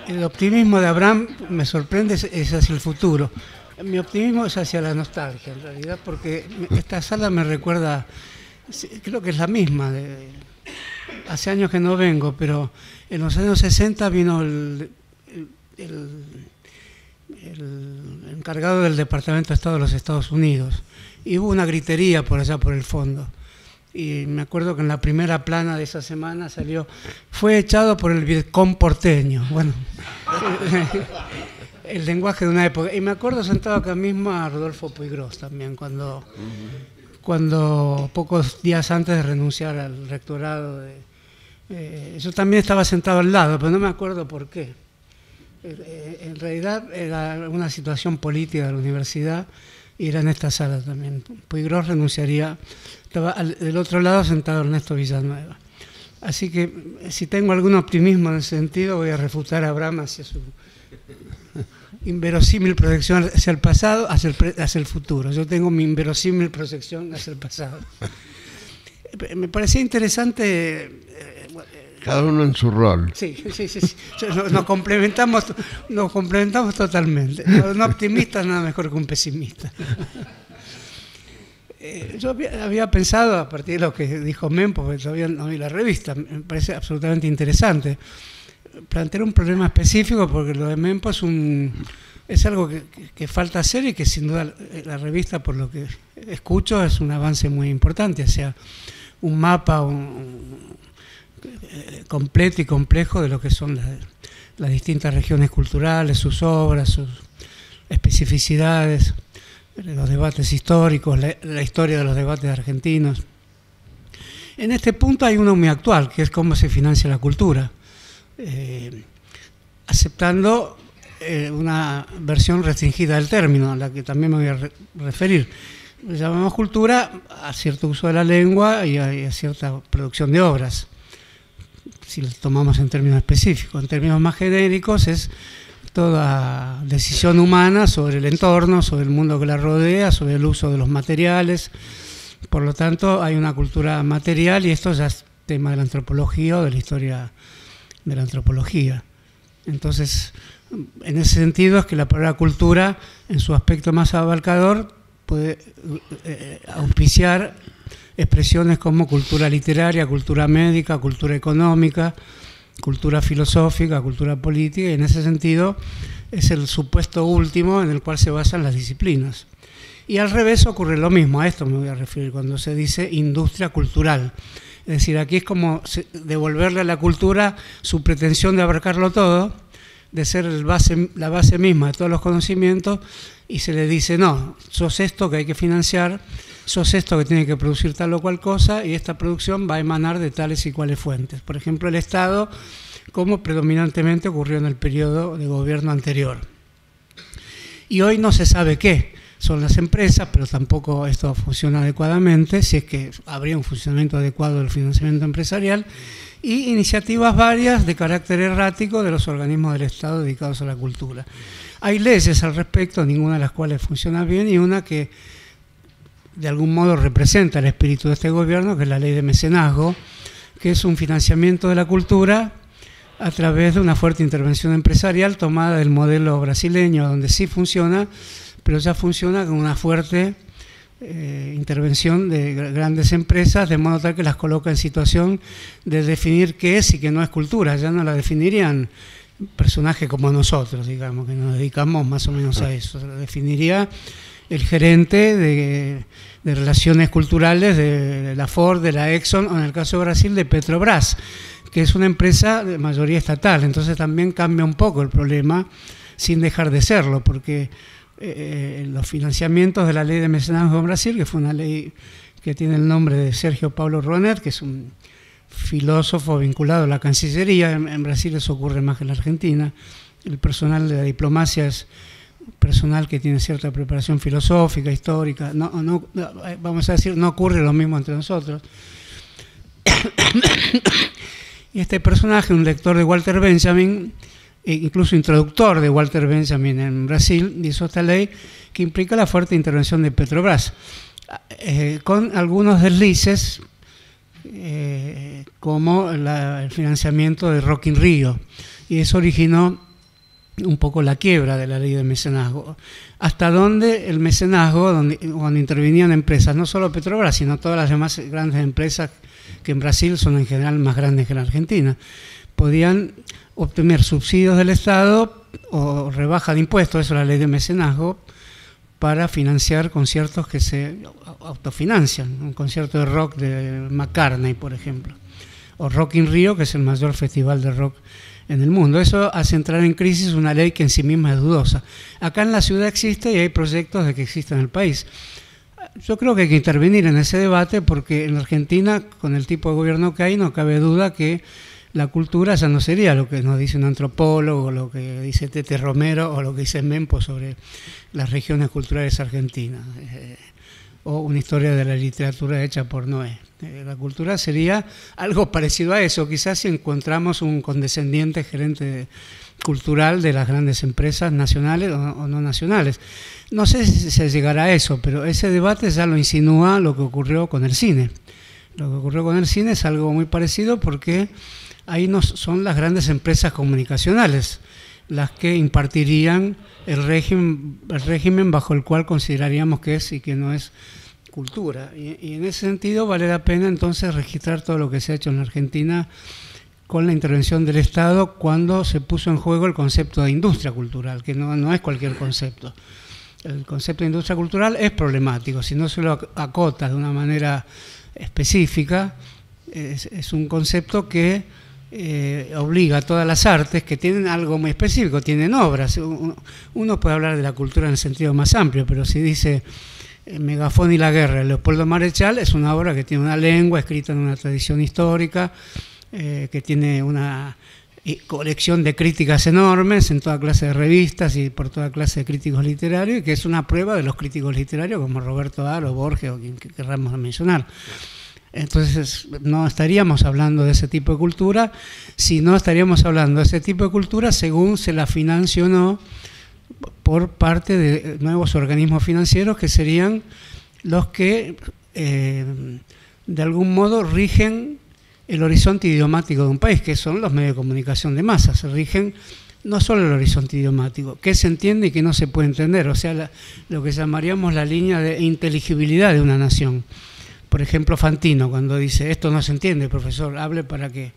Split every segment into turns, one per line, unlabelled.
El optimismo de Abraham me sorprende, es hacia el futuro. Mi optimismo es hacia la nostalgia, en realidad, porque esta sala me recuerda, creo que es la misma, hace años que no vengo, pero en los años 60 vino el encargado del Departamento de Estado de los Estados Unidos y hubo una gritería por allá por el fondo. Y me acuerdo que en la primera plana de esa semana salió, fue echado por el Vietcong porteño. Bueno, el lenguaje de una época. Y me acuerdo sentado acá mismo a Rodolfo Puiggrós también, cuando pocos días antes de renunciar al rectorado, yo también estaba sentado al lado, pero no me acuerdo por qué. En realidad era una situación política de la universidad y era en esta sala también. Puiggrós renunciaría, estaba del otro lado sentado Ernesto Villanueva. Así que si tengo algún optimismo en ese sentido, voy a refutar a Abraham hacia su inverosímil proyección hacia el pasado, hacia el futuro. Yo tengo mi inverosímil proyección hacia el pasado. Me parecía interesante...
Cada uno en su rol.
Sí. Nos complementamos totalmente. Un optimista nada mejor que un pesimista. Yo había pensado, a partir de lo que dijo Mem, porque todavía no vi la revista, me parece absolutamente interesante, plantear un problema específico, porque lo de Mempo es algo que falta hacer y que sin duda la revista, por lo que escucho, es un avance muy importante, o sea, un mapa completo y complejo de lo que son las distintas regiones culturales, sus obras, sus especificidades, los debates históricos, la historia de los debates argentinos. En este punto hay uno muy actual, que es cómo se financia la cultura, aceptando una versión restringida del término, a la que también me voy a referir. Le llamamos cultura a cierto uso de la lengua y a cierta producción de obras, si lo tomamos en términos específicos. En términos más genéricos es toda decisión humana sobre el entorno, sobre el mundo que la rodea, sobre el uso de los materiales. Por lo tanto, hay una cultura material y esto ya es tema de la antropología o de la historia de la antropología. Entonces, en ese sentido es que la palabra cultura, en su aspecto más abarcador, puede auspiciar expresiones como cultura literaria, cultura médica, cultura económica, cultura filosófica, cultura política, y en ese sentido es el supuesto último en el cual se basan las disciplinas. Y al revés ocurre lo mismo, a esto me voy a referir cuando se dice industria cultural. Es decir, aquí es como devolverle a la cultura su pretensión de abarcarlo todo, de ser la base misma de todos los conocimientos, y se le dice, no, sos esto que hay que financiar, sos esto que tiene que producir tal o cual cosa, y esta producción va a emanar de tales y cuales fuentes. Por ejemplo, el Estado, como predominantemente ocurrió en el periodo de gobierno anterior. Y hoy no se sabe qué son las empresas, pero tampoco esto funciona adecuadamente, si es que habría un funcionamiento adecuado del financiamiento empresarial, y iniciativas varias de carácter errático de los organismos del Estado dedicados a la cultura. Hay leyes al respecto, ninguna de las cuales funciona bien, y una que de algún modo representa el espíritu de este gobierno, que es la ley de mecenazgo, que es un financiamiento de la cultura a través de una fuerte intervención empresarial tomada del modelo brasileño, donde sí funciona, pero ya funciona con una fuerte intervención de grandes empresas, de modo tal que las coloca en situación de definir qué es y qué no es cultura. Ya no la definirían personajes como nosotros, digamos, que nos dedicamos más o menos a eso. La definiría el gerente de relaciones culturales de la Ford, de la Exxon, o en el caso de Brasil de Petrobras, que es una empresa de mayoría estatal. Entonces también cambia un poco el problema sin dejar de serlo, porque los financiamientos de la ley de mecenazgo en Brasil, que fue una ley que tiene el nombre de Sergio Paulo Rouanet, que es un filósofo vinculado a la Cancillería. En Brasil eso ocurre más que en la Argentina. El personal de la diplomacia es personal que tiene cierta preparación filosófica, histórica. No, vamos a decir, no ocurre lo mismo entre nosotros. Y este personaje, un lector de Walter Benjamin, incluso introductor de Walter Benjamin en Brasil, hizo esta ley que implica la fuerte intervención de Petrobras. con algunos deslices, como el financiamiento de Rock in Rio, y eso originó un poco la quiebra de la ley de mecenazgo. Hasta donde el mecenazgo, cuando intervenían empresas, no solo Petrobras, sino todas las demás grandes empresas que en Brasil son en general más grandes que en Argentina, podían obtener subsidios del Estado o rebaja de impuestos, eso es la ley de mecenazgo, para financiar conciertos que se autofinancian. Un concierto de rock de McCartney, por ejemplo, o Rock in Rio, que es el mayor festival de rock en el mundo. Eso hace entrar en crisis una ley que en sí misma es dudosa. Acá en la ciudad existe y hay proyectos de que exista en el país. Yo creo que hay que intervenir en ese debate porque en Argentina, con el tipo de gobierno que hay, no cabe duda que la cultura ya no sería lo que nos dice un antropólogo, lo que dice Tete Romero o lo que dice Mempo sobre las regiones culturales argentinas, o una historia de la literatura hecha por Noé. La cultura sería algo parecido a eso, quizás si encontramos un condescendiente gerente cultural de las grandes empresas nacionales o no nacionales. No sé si se llegará a eso, pero ese debate ya lo insinúa lo que ocurrió con el cine. Lo que ocurrió con el cine es algo muy parecido porque ahí no son las grandes empresas comunicacionales las que impartirían el régimen bajo el cual consideraríamos que es y que no es cultura. Y en ese sentido vale la pena entonces registrar todo lo que se ha hecho en la Argentina con la intervención del Estado cuando se puso en juego el concepto de industria cultural, que no es cualquier concepto. El concepto de industria cultural es problemático, si no se lo acota de una manera específica, es un concepto que obliga a todas las artes que tienen algo muy específico, tienen obras. Uno puede hablar de la cultura en el sentido más amplio, pero si dice Megafón y la guerra de Leopoldo Marechal, es una obra que tiene una lengua escrita en una tradición histórica, que tiene una colección de críticas enormes en toda clase de revistas y por toda clase de críticos literarios, y que es una prueba de los críticos literarios como Roberto Aro, Borges o quien querramos mencionar. Entonces no estaríamos hablando de ese tipo de cultura, sino estaríamos hablando de ese tipo de cultura según se la financie o no por parte de nuevos organismos financieros que serían los que de algún modo rigen el horizonte idiomático de un país, que son los medios de comunicación de masas. Se rigen no solo el horizonte idiomático, qué se entiende y qué no se puede entender, o sea, lo que llamaríamos la línea de inteligibilidad de una nación. Por ejemplo, Fantino, cuando dice, esto no se entiende, profesor, hable para que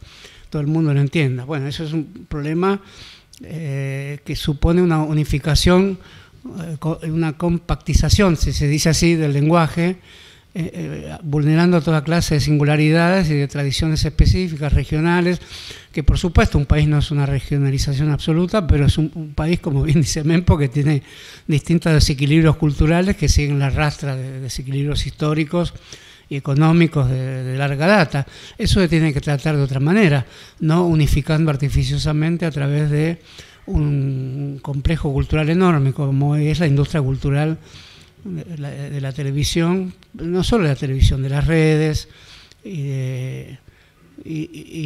todo el mundo lo entienda. Bueno, eso es un problema que supone una unificación, una compactización, si se dice así, del lenguaje, vulnerando toda clase de singularidades y de tradiciones específicas, regionales, que por supuesto un país no es una regionalización absoluta, pero es un país, como bien dice Mempo, que tiene distintos desequilibrios culturales que siguen la rastra de desequilibrios históricos y económicos de larga data. Eso se tiene que tratar de otra manera, no unificando artificiosamente a través de un complejo cultural enorme como es la industria cultural de la televisión, no solo de la televisión, de las redes y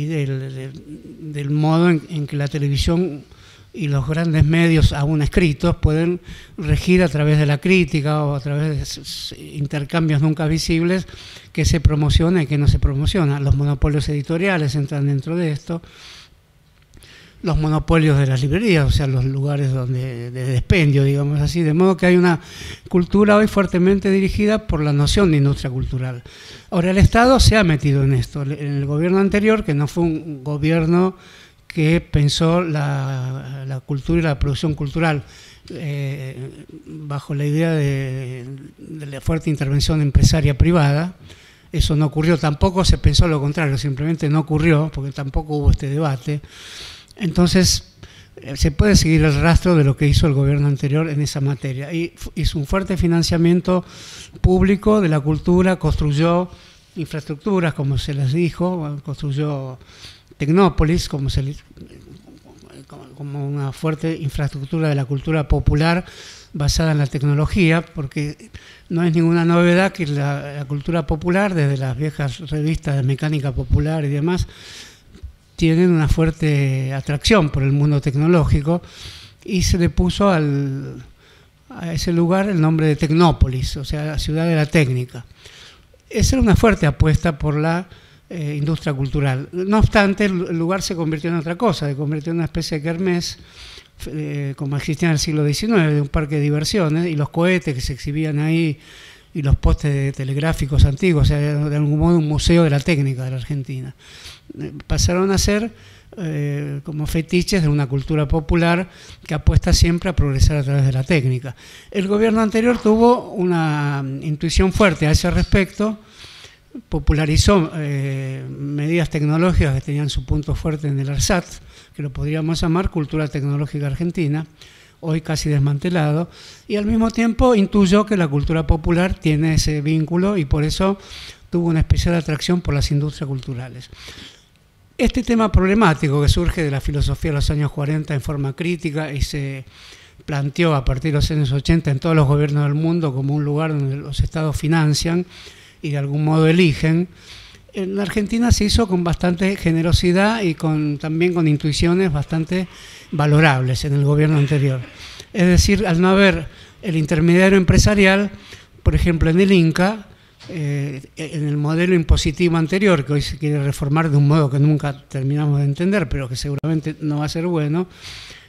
del modo en que la televisión y los grandes medios aún escritos pueden regir a través de la crítica o a través de intercambios nunca visibles que se promociona y que no se promociona. Los monopolios editoriales entran dentro de esto, los monopolios de las librerías, o sea, los lugares de despendio, digamos así, de modo que hay una cultura hoy fuertemente dirigida por la noción de industria cultural. Ahora, el Estado se ha metido en esto. En el gobierno anterior, que no fue un gobierno que pensó la cultura y la producción cultural bajo la idea de la fuerte intervención empresaria privada, eso no ocurrió. Tampoco se pensó lo contrario, simplemente no ocurrió, porque tampoco hubo este debate. Entonces, se puede seguir el rastro de lo que hizo el gobierno anterior en esa materia. Y hizo un fuerte financiamiento público de la cultura, construyó infraestructuras, como se les dijo, construyó Tecnópolis, como una fuerte infraestructura de la cultura popular basada en la tecnología, porque no es ninguna novedad que la cultura popular, desde las viejas revistas de mecánica popular y demás, tienen una fuerte atracción por el mundo tecnológico, y se le puso al a ese lugar el nombre de Tecnópolis, o sea, la ciudad de la técnica. Esa era una fuerte apuesta por la industria cultural. No obstante, el lugar se convirtió en otra cosa, se convirtió en una especie de kermés, como existía en el siglo XIX, de un parque de diversiones, y los cohetes que se exhibían ahí, y los postes telegráficos antiguos, o sea, de algún modo un museo de la técnica de la Argentina. Pasaron a ser como fetiches de una cultura popular que apuesta siempre a progresar a través de la técnica. El gobierno anterior tuvo una intuición fuerte a ese respecto, popularizó medidas tecnológicas que tenían su punto fuerte en el ARSAT, que lo podríamos llamar Cultura Tecnológica Argentina, hoy casi desmantelado, y al mismo tiempo intuyó que la cultura popular tiene ese vínculo y por eso tuvo una especial atracción por las industrias culturales. Este tema problemático que surge de la filosofía de los años 40 en forma crítica y se planteó a partir de los años 80 en todos los gobiernos del mundo como un lugar donde los estados financian y de algún modo eligen, en la Argentina se hizo con bastante generosidad y también con intuiciones bastante valorables en el gobierno anterior. Es decir, al no haber el intermediario empresarial, por ejemplo en el Inca, en el modelo impositivo anterior, que hoy se quiere reformar de un modo que nunca terminamos de entender, pero que seguramente no va a ser bueno,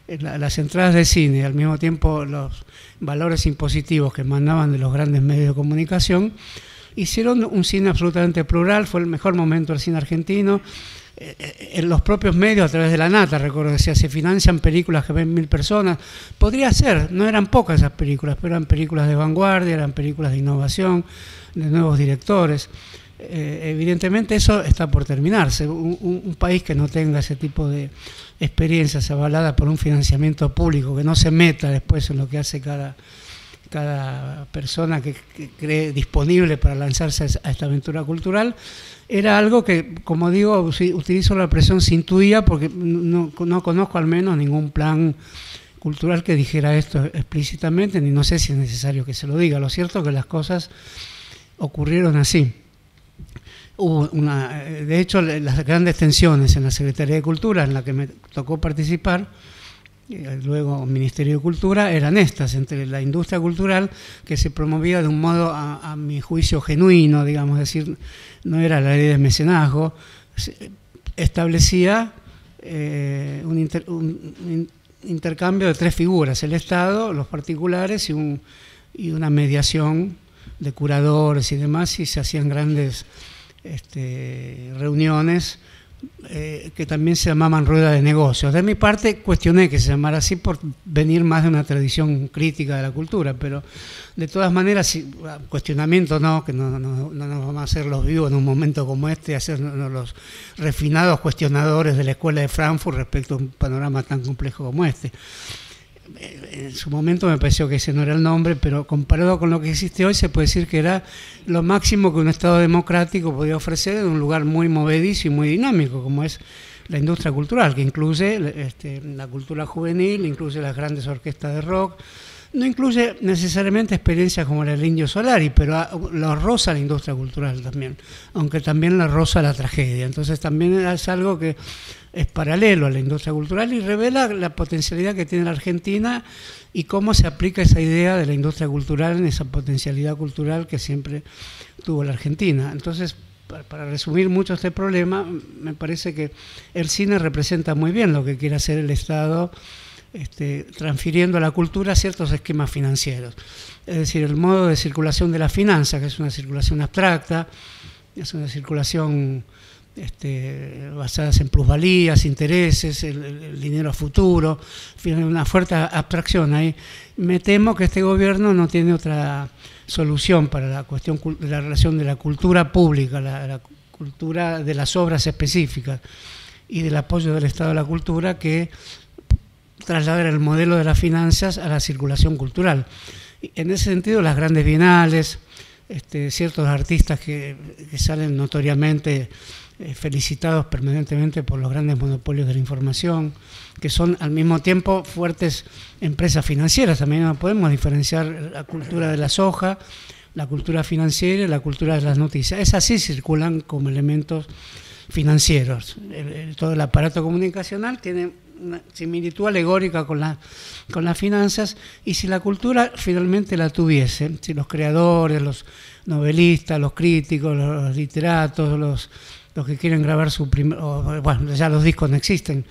las entradas de cine y al mismo tiempo los valores impositivos que mandaban de los grandes medios de comunicación, hicieron un cine absolutamente plural, fue el mejor momento del cine argentino. En los propios medios, a través de la Nata, recuerdo que se financian películas que ven 1000 personas. Podría ser, no eran pocas esas películas, pero eran películas de vanguardia, eran películas de innovación, de nuevos directores. Evidentemente eso está por terminarse. Un país que no tenga ese tipo de experiencias avaladas por un financiamiento público, que no se meta después en lo que hace cada persona que cree disponible para lanzarse a esta aventura cultural, era algo que, como digo, utilizo la expresión se intuía porque no conozco al menos ningún plan cultural que dijera esto explícitamente, ni no sé si es necesario que se lo diga. Lo cierto es que las cosas ocurrieron así. De hecho, las grandes tensiones en la Secretaría de Cultura, en la que me tocó participar, luego Ministerio de Cultura, eran estas, entre la industria cultural, que se promovía de un modo, a mi juicio, genuino, digamos, es decir, no era la ley de mecenazgo, establecía un intercambio de tres figuras, el Estado, los particulares y una mediación de curadores y demás, y se hacían grandes reuniones que también se llamaban ruedas de negocios. De mi parte cuestioné que se llamara así por venir más de una tradición crítica de la cultura, pero de todas maneras, cuestionamiento no, que no nos vamos a hacer los vivos en un momento como este, hacernos los refinados cuestionadores de la Escuela de Frankfurt respecto a un panorama tan complejo como este. En su momento me pareció que ese no era el nombre, pero comparado con lo que existe hoy se puede decir que era lo máximo que un Estado democrático podía ofrecer en un lugar muy movedizo y muy dinámico como es la industria cultural, que incluye la cultura juvenil, incluye las grandes orquestas de rock, no incluye necesariamente experiencias como la del Indio Solari, pero lo roza la industria cultural también, aunque también la roza la tragedia. Entonces también es algo que es paralelo a la industria cultural y revela la potencialidad que tiene la Argentina y cómo se aplica esa idea de la industria cultural en esa potencialidad cultural que siempre tuvo la Argentina. Entonces, para resumir mucho este problema, me parece que el cine representa muy bien lo que quiere hacer el Estado, transfiriendo a la cultura ciertos esquemas financieros. Es decir, el modo de circulación de la finanza, que es una circulación abstracta, es una circulación basadas en plusvalías, intereses, el dinero a futuro, en fin, una fuerte abstracción ahí. Me temo que este gobierno no tiene otra solución para la cuestión de la relación de la cultura pública, la cultura de las obras específicas y del apoyo del Estado a la cultura, que trasladar el modelo de las finanzas a la circulación cultural. En ese sentido, las grandes bienales, ciertos artistas que salen notoriamente felicitados permanentemente por los grandes monopolios de la información, que son al mismo tiempo fuertes empresas financieras. También no podemos diferenciar la cultura de la soja, la cultura financiera y la cultura de las noticias. Esas sí circulan como elementos financieros. Todo el aparato comunicacional tiene una similitud alegórica con las finanzas, y si la cultura finalmente la tuviese, si los creadores, los novelistas, los críticos, los literatos, los que quieren grabar su bueno, ya los discos no existen,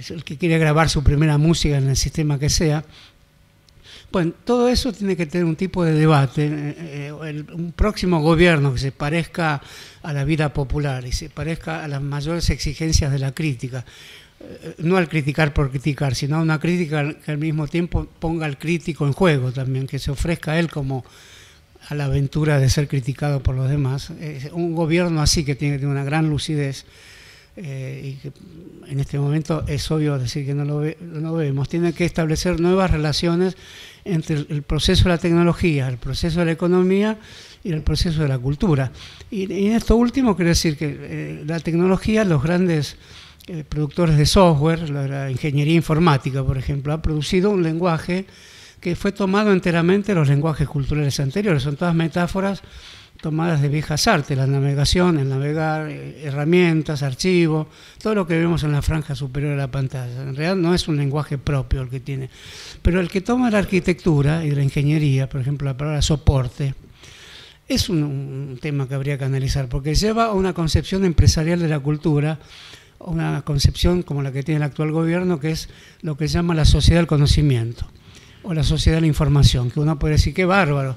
el que quiere grabar su primera música en el sistema que sea, bueno, todo eso tiene que tener un tipo de debate. Un próximo gobierno que se parezca a la vida popular y se parezca a las mayores exigencias de la crítica, no al criticar por criticar, sino a una crítica que al mismo tiempo ponga al crítico en juego también, que se ofrezca a él como a la aventura de ser criticado por los demás. Un gobierno así, que tiene que tener una gran lucidez, y que en este momento es obvio decir que no lo vemos, tiene que establecer nuevas relaciones entre el proceso de la tecnología, el proceso de la economía y el proceso de la cultura. Y en esto último quiero decir que la tecnología, los grandes productores de software, la ingeniería informática, por ejemplo, ha producido un lenguaje que fue tomado enteramente de los lenguajes culturales anteriores. Son todas metáforas tomadas de viejas artes, la navegación, el navegar, herramientas, archivos, todo lo que vemos en la franja superior de la pantalla. En realidad no es un lenguaje propio el que tiene, pero el que toma la arquitectura y la ingeniería, por ejemplo la palabra soporte, es un tema que habría que analizar, porque lleva a una concepción empresarial de la cultura, una concepción como la que tiene el actual gobierno, que es lo que se llama la sociedad del conocimiento, o la sociedad de la información, que uno puede decir, qué bárbaro,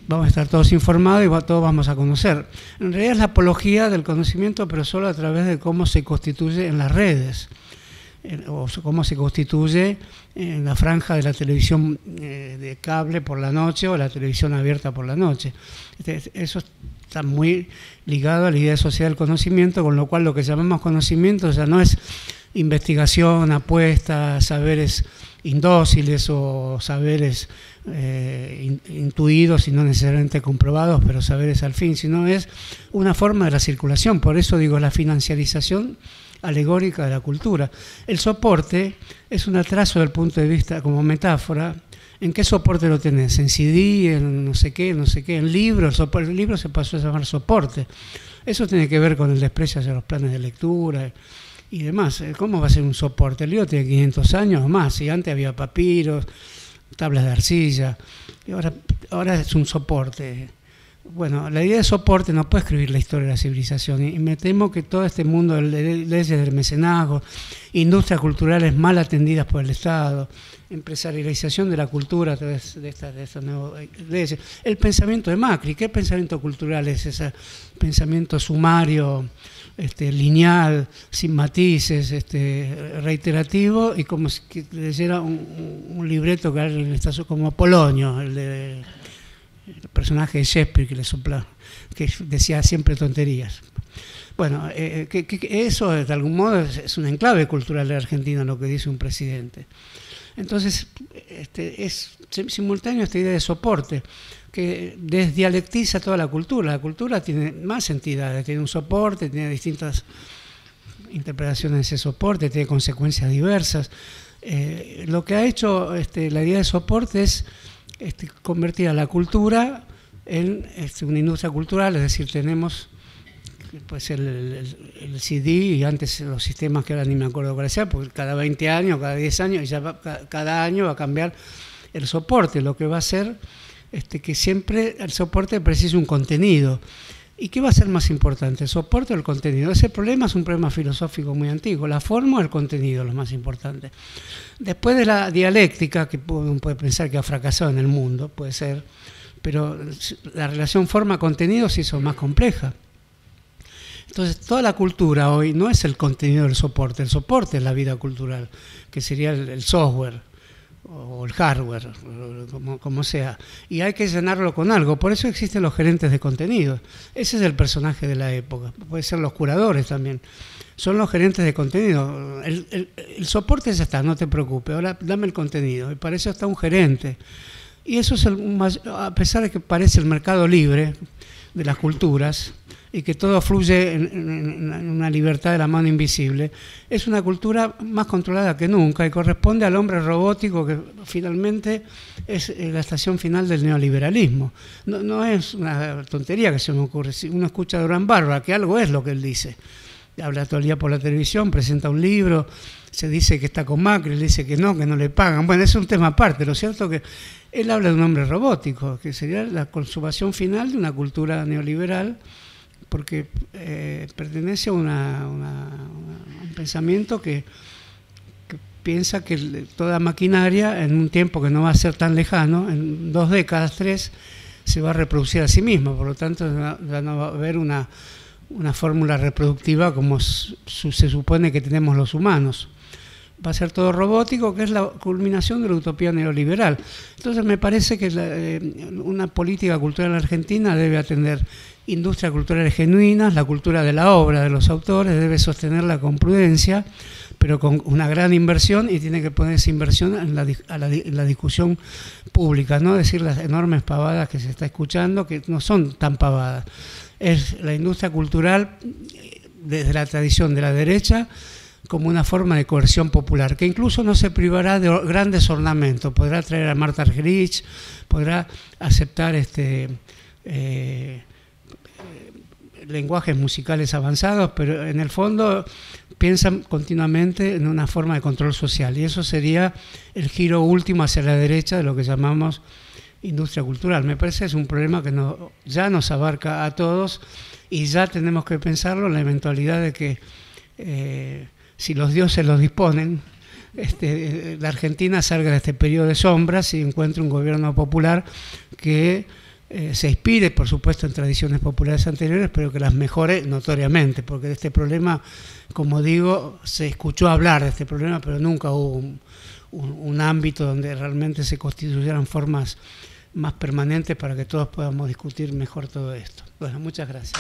vamos a estar todos informados y todos vamos a conocer. En realidad es la apología del conocimiento, pero solo a través de cómo se constituye en las redes, o cómo se constituye en la franja de la televisión de cable por la noche o la televisión abierta por la noche. Eso está muy ligado a la idea de sociedad del conocimiento, con lo cual lo que llamamos conocimiento ya no es investigación, apuesta, saberes indóciles o saberes intuidos y no necesariamente comprobados, pero saberes al fin, sino es una forma de la circulación. Por eso digo, la financiarización alegórica de la cultura. El soporte es un atraso del punto de vista como metáfora. ¿En qué soporte lo tenés? ¿En CD? ¿En no sé qué? ¿En libro? El libro se pasó a llamar soporte. Eso tiene que ver con el desprecio hacia los planes de lectura y demás. ¿Cómo va a ser un soporte? El libro tiene 500 años o más, y antes había papiros, tablas de arcilla, y ahora es un soporte. Bueno, la idea de soporte no puede escribir la historia de la civilización, y me temo que todo este mundo de leyes del mecenazgo, industrias culturales mal atendidas por el Estado, empresarialización de la cultura a través de estas nuevas leyes, el pensamiento de Macri. ¿Qué pensamiento cultural es ese pensamiento sumario, lineal, sin matices, reiterativo, y como si leyera un libreto que alguien está como Polonio, el personaje de Shakespeare que decía siempre tonterías? Bueno, eso de algún modo es un enclave cultural de Argentina, lo que dice un presidente. Entonces, es simultáneo esta idea de soporte, que desdialectiza toda la cultura. La cultura tiene más entidades, tiene un soporte, tiene distintas interpretaciones de ese soporte, tiene consecuencias diversas. Lo que ha hecho la idea de soporte es convertir a la cultura en una industria cultural, es decir, tenemos pues el CD, y antes los sistemas que ahora ni me acuerdo cuál sea, porque cada 20 años, cada 10 años, y ya cada año va a cambiar el soporte, lo que va a hacer que siempre el soporte precisa un contenido. ¿Y qué va a ser más importante, el soporte o el contenido? Ese problema es un problema filosófico muy antiguo. La forma o el contenido es lo más importante. Después de la dialéctica, que uno puede pensar que ha fracasado en el mundo, puede ser, pero la relación forma-contenido se hizo más compleja. Entonces, toda la cultura hoy no es el contenido del soporte. El soporte es la vida cultural, que sería el software o el hardware, como sea, y hay que llenarlo con algo. Por eso existen los gerentes de contenido. Ese es el personaje de la época. Puede ser los curadores también. Son los gerentes de contenido. El soporte ya está, no te preocupes, ahora dame el contenido. Y para eso está un gerente. Y eso es a pesar de que parece el mercado libre de las culturas y que todo fluye en una libertad de la mano invisible, es una cultura más controlada que nunca y corresponde al hombre robótico, que finalmente es la estación final del neoliberalismo. No es una tontería que se me ocurre. Si uno escucha a Durán Barba, que algo es lo que él dice, habla todo el día por la televisión, presenta un libro, se dice que está con Macri, le dice que no le pagan. Bueno, es un tema aparte. Lo cierto es que él habla de un hombre robótico, que sería la consumación final de una cultura neoliberal, porque pertenece a un pensamiento que piensa que toda maquinaria, en un tiempo que no va a ser tan lejano, en 2 décadas, 3, se va a reproducir a sí misma. Por lo tanto, ya no va a haber una fórmula reproductiva como se supone que tenemos los humanos. Va a ser todo robótico, que es la culminación de la utopía neoliberal. Entonces me parece que una política cultural argentina debe atender industrias culturales genuinas, la cultura de la obra de los autores, debe sostenerla con prudencia, pero con una gran inversión, y tiene que poner esa inversión en la discusión pública, no decir las enormes pavadas que se está escuchando, que no son tan pavadas. Es la industria cultural desde la tradición de la derecha como una forma de coerción popular, que incluso no se privará de grandes ornamentos, podrá traer a Marta Argerich, podrá aceptar lenguajes musicales avanzados, pero en el fondo piensan continuamente en una forma de control social, y eso sería el giro último hacia la derecha de lo que llamamos industria cultural. Me parece que es un problema que ya nos abarca a todos, y ya tenemos que pensarlo en la eventualidad de que si los dioses los disponen, la Argentina salga de este periodo de sombras y encuentre un gobierno popular que se inspire, por supuesto, en tradiciones populares anteriores, pero que las mejore notoriamente, porque de este problema, como digo, se escuchó hablar de este problema, pero nunca hubo un ámbito donde realmente se constituyeran formas más permanentes para que todos podamos discutir mejor todo esto. Bueno, muchas gracias.